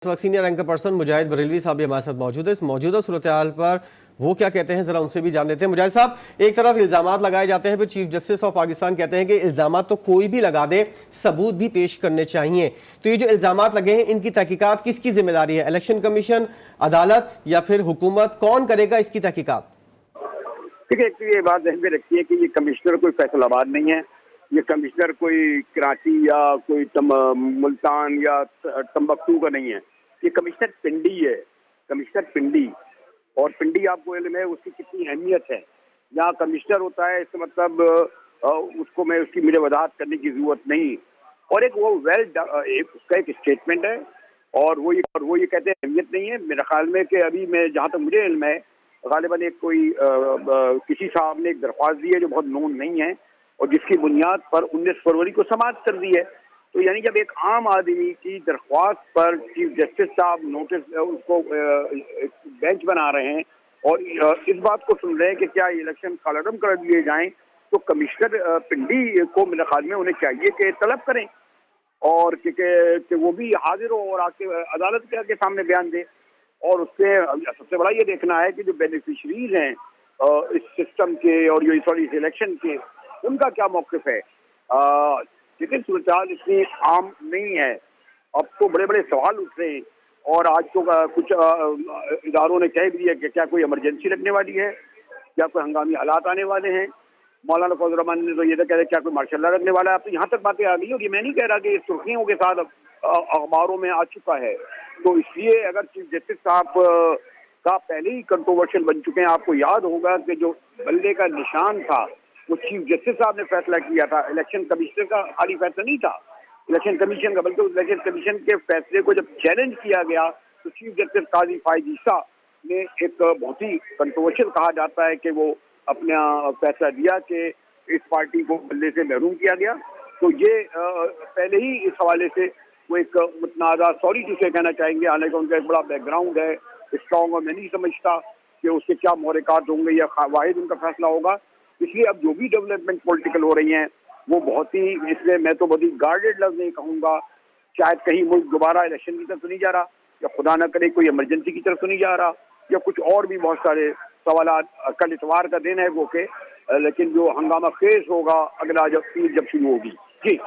इस वक्त senior anchor person मुजाहिद बरेलवी साहब भी हमारे साथ मौजूद है। इस मौजूदा सूरत-ए-हाल पर वो क्या कहते हैं, जरा उनसे भी जान लेते हैं। मुजाहिद साहब, एक तरफ इल्जामात लगाए जाते हैं, फिर चीफ जस्टिस ऑफ पाकिस्तान कहते हैं कि इल्जामात तो कोई भी लगा दे, सबूत भी पेश करने चाहिए। तो ये जो इल्जामात लगे हैं, इनकी तहकीकात किसकी जिम्मेदारी है? इलेक्शन कमीशन, अदालत या फिर हुकूमत? कौन करेगा इसकी तहकीकात? ठीक है, एक तो ये बात ध्यान में रखिए कि ये कमिश्नर कोई फैसलाबाद नहीं है। ये कमिश्नर कोई कराची या कोई मुल्तान या तंबकतू का नहीं है। ये कमिश्नर पिंडी है, कमिश्नर पिंडी। और पिंडी आपको इल्म है उसकी कितनी अहमियत है। यहाँ कमिश्नर होता है, इसका मतलब उसको मैं उसकी मुझे वजाहत करने की जरूरत नहीं। और एक वो उसका एक स्टेटमेंट है और वो ये कहते हैं अहमियत नहीं है। मेरे ख्याल में कि अभी मैं जहाँ तक मुझे इल्म है गालिबन एक कोई किसी साहब ने एक दरख्वास्त दी है जो बहुत नोन नहीं है और जिसकी बुनियाद पर 19 फरवरी को समाप्त कर दी है। तो यानी जब एक आम आदमी की दरख्वास्त पर चीफ जस्टिस साहब नोटिस उसको बेंच बना रहे हैं और इस बात को सुन रहे हैं कि क्या इलेक्शन कालअदम कर दिए जाएं, तो कमिश्नर पिंडी को मेरे ख्याल में उन्हें चाहिए कि तलब करें और कि वो भी हाजिर हो और आके अदालत के आगे सामने बयान दे। और उससे सबसे बड़ा ये देखना है कि जो बेनिफिशरीज हैं इस सिस्टम के और जो इस इलेक्शन के, उनका क्या मौक़िफ़ है। लेकिन सूरत इतनी आम नहीं है। अब तो बड़े बड़े सवाल उठ रहे हैं और आज तो कुछ इदारों ने कह भी दिया कि क्या कोई इमरजेंसी लगने वाली है, क्या कोई हंगामी हालात आने वाले हैं। मौलाना फजल रहमान ने तो ये तो कह रहे क्या कोई मार्शल लॉ लगने वाला है। अब तो यहाँ तक बातें आ गई और ये मैं नहीं कह रहा कि सुर्खियों के साथ अखबारों में आ चुका है। तो इसलिए अगर चीफ जस्टिस साहब का पहले ही कंट्रोवर्शियल बन चुके हैं, आपको याद होगा कि जो बल्ले का निशान था वो चीफ जस्टिस साहब ने फैसला किया था। इलेक्शन कमिश्नर का खाली फैसला नहीं था इलेक्शन कमीशन का, बल्कि इलेक्शन कमीशन के फैसले को जब चैलेंज किया गया तो चीफ जस्टिस काजी फायद ईसा ने एक बहुत ही कंट्रोवर्शियल कहा जाता है कि वो अपना फैसला दिया कि इस पार्टी को बल्ले से महरूम किया गया। तो ये पहले ही इस हवाले से वो एक मुतनाज़ा सॉरी जिसे कहना चाहेंगे, हालांकि उनका एक बड़ा बैकग्राउंड है स्ट्रॉन्ग, और मैं नहीं समझता कि उसके क्या मोहरकात होंगे या वाहिद उनका फैसला होगा। इसलिए अब जो भी डेवलपमेंट पॉलिटिकल हो रही हैं वो बहुत ही, इसलिए मैं तो बहुत ही गार्डेड लफ्ज़ नहीं कहूँगा। शायद कहीं मुल्क दोबारा इलेक्शन की तरफ तो नहीं जा रहा, या खुदा न करे कोई इमरजेंसी की तरफ तो नहीं जा रहा, या कुछ और भी बहुत सारे सवाल। कल इतवार का दिन है वो के, लेकिन जो हंगामा खेज होगा अगला जब शुरू होगी। जी।